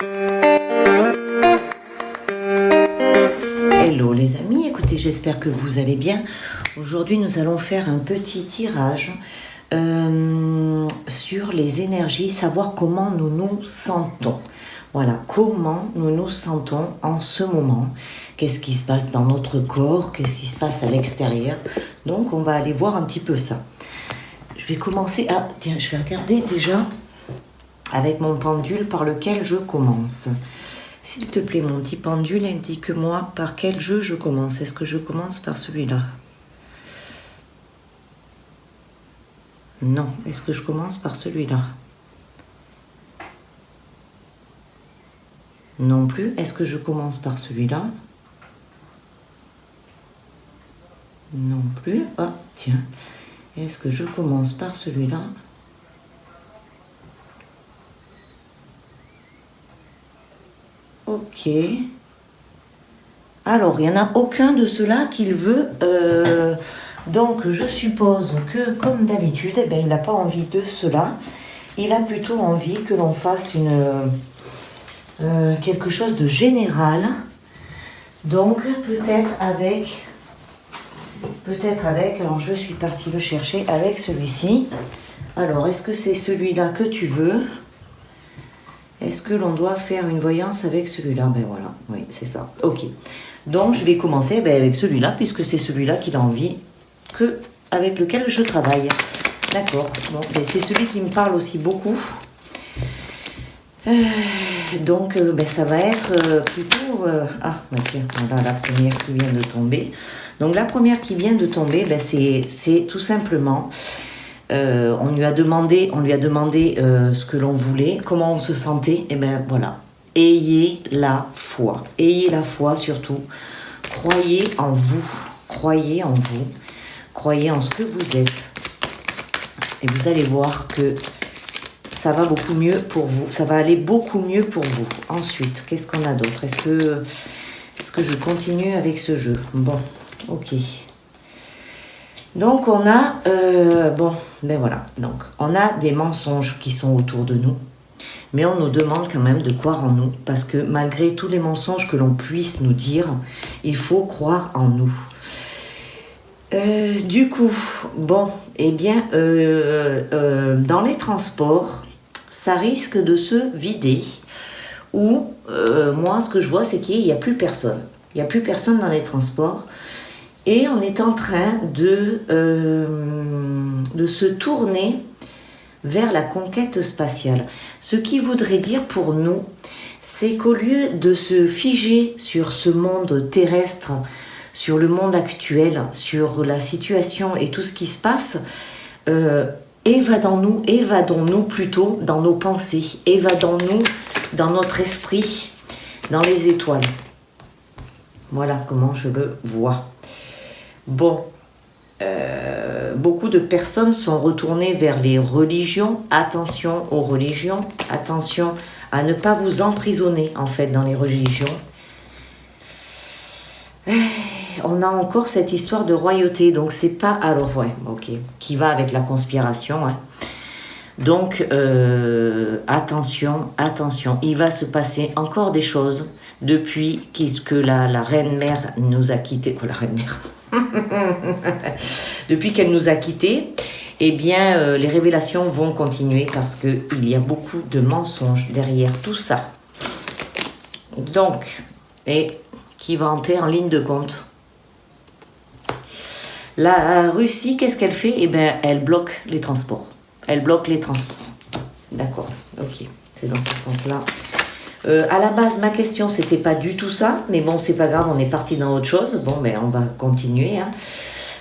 Hello les amis, écoutez, j'espère que vous allez bien. Aujourd'hui, nous allons faire un petit tirage sur les énergies, savoir comment nous nous sentons. Voilà, comment nous nous sentons en ce moment. Qu'est-ce qui se passe dans notre corps, qu'est-ce qui se passe à l'extérieur. Donc, on va aller voir un petit peu ça. Je vais commencer à... Tiens, je vais regarder déjà avec mon pendule par lequel je commence. S'il te plaît, mon petit pendule, indique-moi par quel jeu je commence. Est-ce que je commence par celui-là? Non. Est-ce que je commence par celui-là? Non plus. Est-ce que je commence par celui-là? Non plus. Ah, tiens. Est-ce que je commence par celui-là? Ok. Alors, il n'y en a aucun de ceux-là qu'il veut. Donc, je suppose que, comme d'habitude, eh ben, il n'a pas envie de cela. Il a plutôt envie que l'on fasse quelque chose de général. Donc, peut-être avec... Alors, je suis partie le chercher avec celui-ci. Alors, est-ce que c'est celui-là que tu veux? Est-ce que l'on doit faire une voyance avec celui-là? Ben voilà, oui, c'est ça. Ok. Donc, je vais commencer avec celui-là, puisque c'est celui-là qu'il a envie, avec lequel je travaille. D'accord. Bon, ben, c'est celui qui me parle aussi beaucoup. Donc, ça va être plutôt... tiens, voilà la première qui vient de tomber. Donc, la première qui vient de tomber, c'est tout simplement... on lui a demandé ce que l'on voulait, comment on se sentait, et bien voilà. Ayez la foi surtout. Croyez en vous, croyez en ce que vous êtes. Et vous allez voir que ça va beaucoup mieux pour vous, ça va aller beaucoup mieux pour vous. Ensuite, qu'est-ce qu'on a d'autre? Est-ce que je continue avec ce jeu? Bon, ok. Donc on a, donc on a des mensonges qui sont autour de nous, mais on nous demande quand même de croire en nous, parce que malgré tous les mensonges que l'on puisse nous dire, il faut croire en nous. Du coup, dans les transports, ça risque de se vider, ou moi ce que je vois c'est qu'il n'y a plus personne. Il n'y a plus personne dans les transports. Et on est en train de se tourner vers la conquête spatiale. Ce qui voudrait dire pour nous, c'est qu'au lieu de se figer sur ce monde terrestre, sur le monde actuel, sur la situation et tout ce qui se passe, évadons-nous plutôt dans nos pensées, évadons-nous dans notre esprit, dans les étoiles. Voilà comment je le vois. Bon, beaucoup de personnes sont retournées vers les religions. Attention aux religions, attention à ne pas vous emprisonner en fait dans les religions. On a encore cette histoire de royauté, donc c'est pas... Alors ouais, ok, qui va avec la conspiration, hein. Donc, attention, il va se passer encore des choses depuis que la reine-mère nous a quittés. Oh, la reine-mère Depuis qu'elle nous a quittés, eh bien, les révélations vont continuer parce qu'il y a beaucoup de mensonges derrière tout ça. Donc, et qui va entrer en ligne de compte. La Russie, qu'est-ce qu'elle fait? Eh bien, elle bloque les transports. D'accord, ok, c'est dans ce sens-là. À la base, ma question, c'était pas du tout ça, mais bon, c'est pas grave, on est parti dans autre chose. Bon, on va continuer. Hein.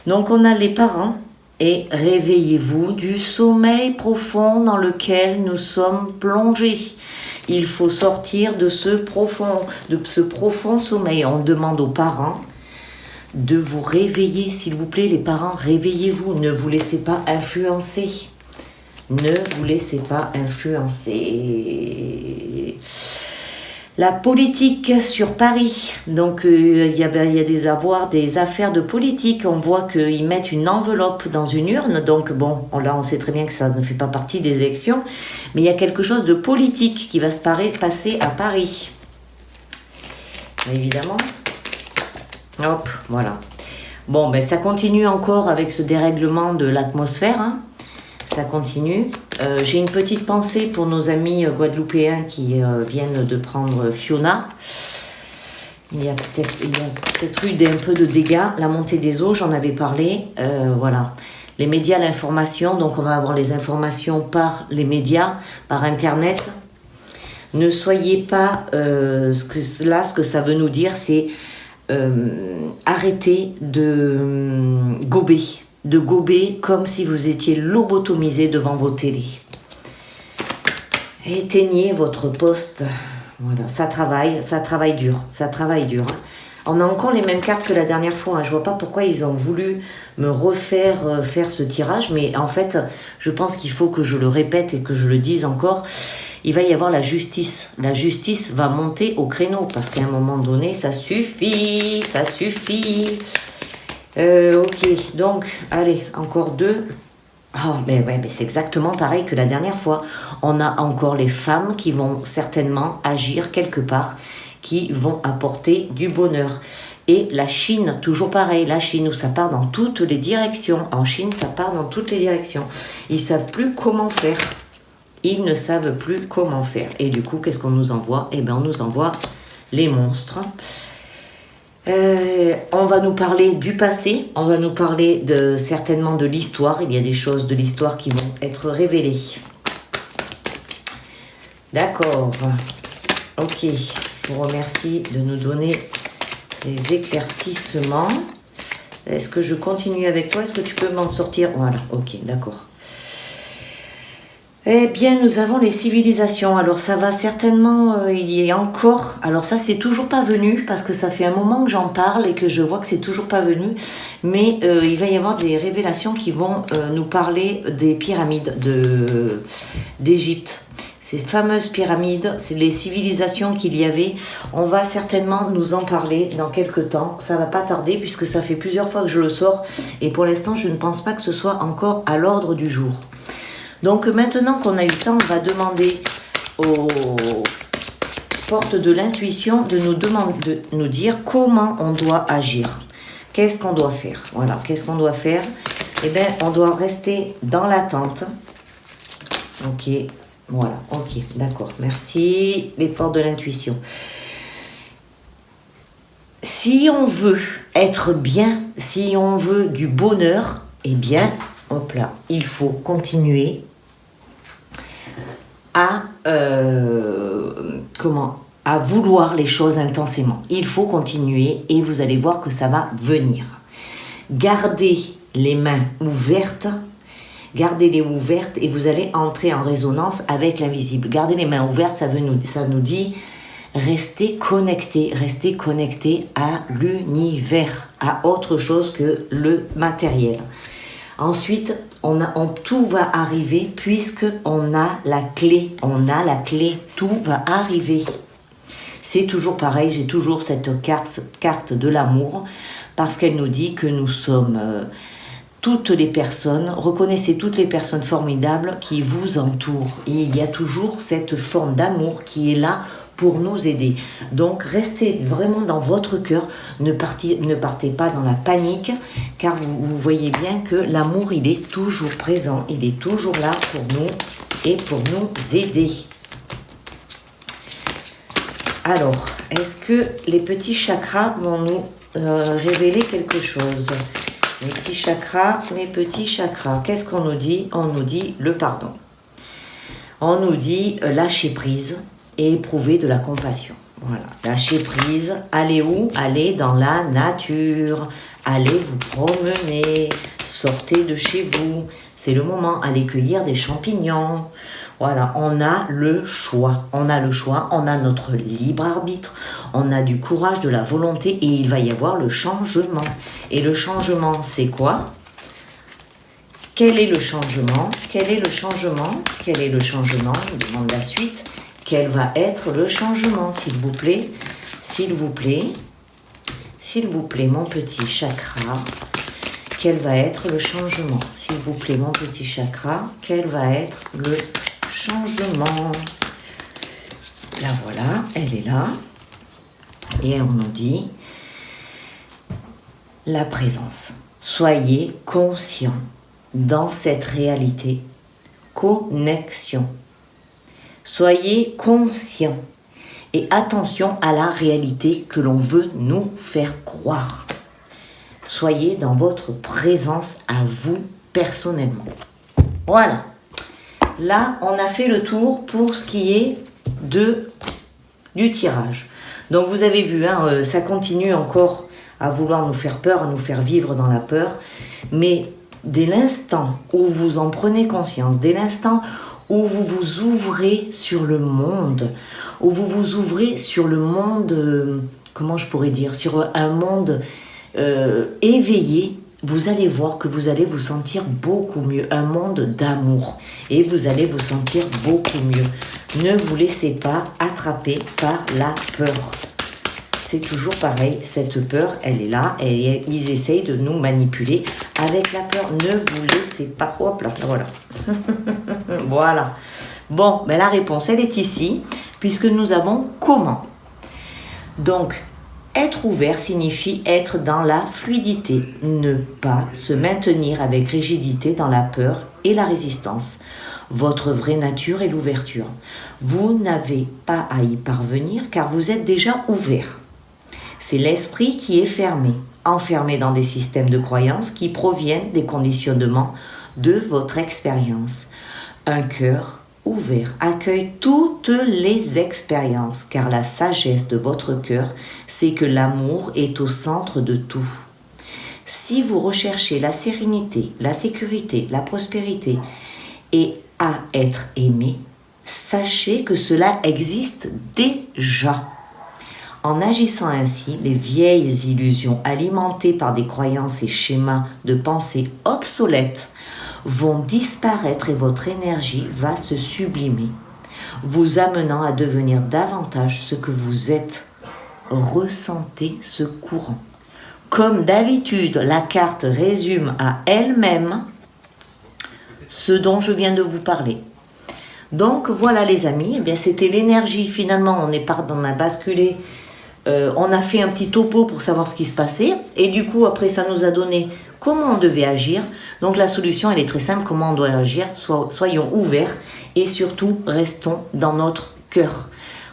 Donc, on a les parents, et réveillez-vous du sommeil profond dans lequel nous sommes plongés. Il faut sortir de ce profond sommeil. On demande aux parents de vous réveiller, s'il vous plaît, les parents, réveillez-vous, ne vous laissez pas influencer. Ne vous laissez pas influencer. La politique sur Paris, donc il y a des affaires de politique, on voit qu'ils mettent une enveloppe dans une urne, donc bon, là on sait très bien que ça ne fait pas partie des élections, mais il y a quelque chose de politique qui va se passer à Paris. Évidemment. Hop, voilà. Bon, ben ça continue encore avec ce dérèglement de l'atmosphère, hein. Ça continue. J'ai une petite pensée pour nos amis guadeloupéens qui viennent de prendre Fiona. Il y a peut-être eu un peu de dégâts. La montée des eaux, j'en avais parlé. Voilà. Les médias, l'information. Donc, on va avoir les informations par les médias, par Internet. Ne soyez pas... ce que ça veut nous dire, c'est arrêtez de gober. De gober comme si vous étiez lobotomisé devant vos télés. Éteignez votre poste. Voilà, ça travaille dur. On a encore les mêmes cartes que la dernière fois. Je vois pas pourquoi ils ont voulu me refaire faire ce tirage, mais en fait, je pense qu'il faut que je le répète et que je le dise encore. Il va y avoir la justice. La justice va monter au créneau parce qu'à un moment donné, ça suffit. Ok, donc, allez, encore 2. Oh, mais c'est exactement pareil que la dernière fois. On a encore les femmes qui vont certainement agir quelque part, qui vont apporter du bonheur. Et la Chine, toujours pareil, la Chine où ça part dans toutes les directions. En Chine, ça part dans toutes les directions. Ils ne savent plus comment faire. Ils ne savent plus comment faire. Et du coup, qu'est-ce qu'on nous envoie? Eh bien, on nous envoie les monstres. On va nous parler du passé, on va nous parler certainement de l'histoire. Il y a des choses de l'histoire qui vont être révélées. D'accord. Ok, je vous remercie de nous donner des éclaircissements. Est-ce que je continue avec toi? Est-ce que tu peux m'en sortir? Voilà, ok, d'accord. Eh bien, nous avons les civilisations. Alors, ça va certainement, il y a encore... Alors ça, c'est toujours pas venu, parce que ça fait un moment que j'en parle et que je vois que c'est toujours pas venu. Mais il va y avoir des révélations qui vont nous parler des pyramides d'Égypte. Ces fameuses pyramides, c'est les civilisations qu'il y avait. On va certainement nous en parler dans quelques temps. Ça va pas tarder, puisque ça fait plusieurs fois que je le sors. Et pour l'instant, je ne pense pas que ce soit encore à l'ordre du jour. Donc maintenant qu'on a eu ça, on va demander aux portes de l'intuition de nous dire comment on doit agir. Qu'est-ce qu'on doit faire? Voilà, qu'est-ce qu'on doit faire? Eh bien, on doit rester dans l'attente. Ok, voilà, ok, d'accord. Merci, les portes de l'intuition. Si on veut être bien, si on veut du bonheur, eh bien, hop là, il faut continuer à vouloir les choses intensément. Il faut continuer et vous allez voir que ça va venir. Gardez les mains ouvertes, gardez-les ouvertes et vous allez entrer en résonance avec l'invisible. Gardez les mains ouvertes, ça nous dit restez connectés à l'univers, à autre chose que le matériel. Ensuite, tout va arriver puisque on a la clé, tout va arriver. C'est toujours pareil, j'ai toujours cette carte de l'amour parce qu'elle nous dit que nous sommes toutes les personnes, reconnaissez toutes les personnes formidables qui vous entourent. Et il y a toujours cette forme d'amour qui est là pour nous aider. Donc restez vraiment dans votre cœur, ne partez pas dans la panique, car vous voyez bien que l'amour, il est toujours présent, il est toujours là pour nous et pour nous aider. Alors, est-ce que les petits chakras vont nous révéler quelque chose? Mes petits chakras, qu'est-ce qu'on nous dit? On nous dit le pardon. On nous dit lâcher prise et éprouver de la compassion. Voilà, lâcher prise. Allez où? Allez dans la nature. Allez vous promener. Sortez de chez vous. C'est le moment. Allez cueillir des champignons. Voilà, on a le choix. On a notre libre arbitre. On a du courage, de la volonté et il va y avoir le changement. Et le changement, c'est quoi? Quel est le changement? On demande la suite. quel va être le changement, s'il vous plaît. S'il vous plaît, mon petit chakra, quel va être le changement? S'il vous plaît, mon petit chakra, quel va être le changement? La voilà, elle est là. Et on nous dit la présence. Soyez conscients dans cette réalité. Connexion. Soyez conscients et attention à la réalité que l'on veut nous faire croire. Soyez dans votre présence à vous personnellement. Voilà. Là, on a fait le tour pour ce qui est du tirage. Donc vous avez vu, hein, ça continue encore à vouloir nous faire peur, à nous faire vivre dans la peur. Mais dès l'instant où vous en prenez conscience, dès l'instant où vous vous ouvrez sur le monde, où vous vous ouvrez sur le monde, comment je pourrais dire, sur un monde éveillé, vous allez voir que vous allez vous sentir beaucoup mieux, un monde d'amour, et vous allez vous sentir beaucoup mieux. Ne vous laissez pas attraper par la peur. C'est toujours pareil, cette peur, elle est là, et ils essayent de nous manipuler avec la peur. Ne vous laissez pas... Hop là, voilà. Voilà. Bon, mais la réponse, elle est ici, puisque nous avons comment. Donc, être ouvert signifie être dans la fluidité, ne pas se maintenir avec rigidité dans la peur et la résistance. Votre vraie nature est l'ouverture. Vous n'avez pas à y parvenir car vous êtes déjà ouvert. C'est l'esprit qui est fermé, enfermé dans des systèmes de croyances qui proviennent des conditionnements de votre expérience. Un cœur ouvert accueille toutes les expériences, car la sagesse de votre cœur, c'est que l'amour est au centre de tout. Si vous recherchez la sérénité, la sécurité, la prospérité et à être aimé, sachez que cela existe déjà. En agissant ainsi, les vieilles illusions alimentées par des croyances et schémas de pensée obsolètes vont disparaître et votre énergie va se sublimer, vous amenant à devenir davantage ce que vous êtes. Ressentez ce courant. Comme d'habitude, la carte résume à elle-même ce dont je viens de vous parler. Donc voilà les amis, eh bien, c'était l'énergie finalement, on a basculé. On a fait un petit topo pour savoir ce qui se passait et du coup après ça nous a donné comment on devait agir. Donc la solution elle est très simple, comment on doit agir, soyons ouverts et surtout restons dans notre cœur.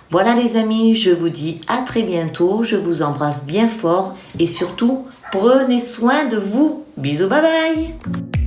Voilà les amis, je vous dis à très bientôt, je vous embrasse bien fort et surtout prenez soin de vous. Bisous, bye bye.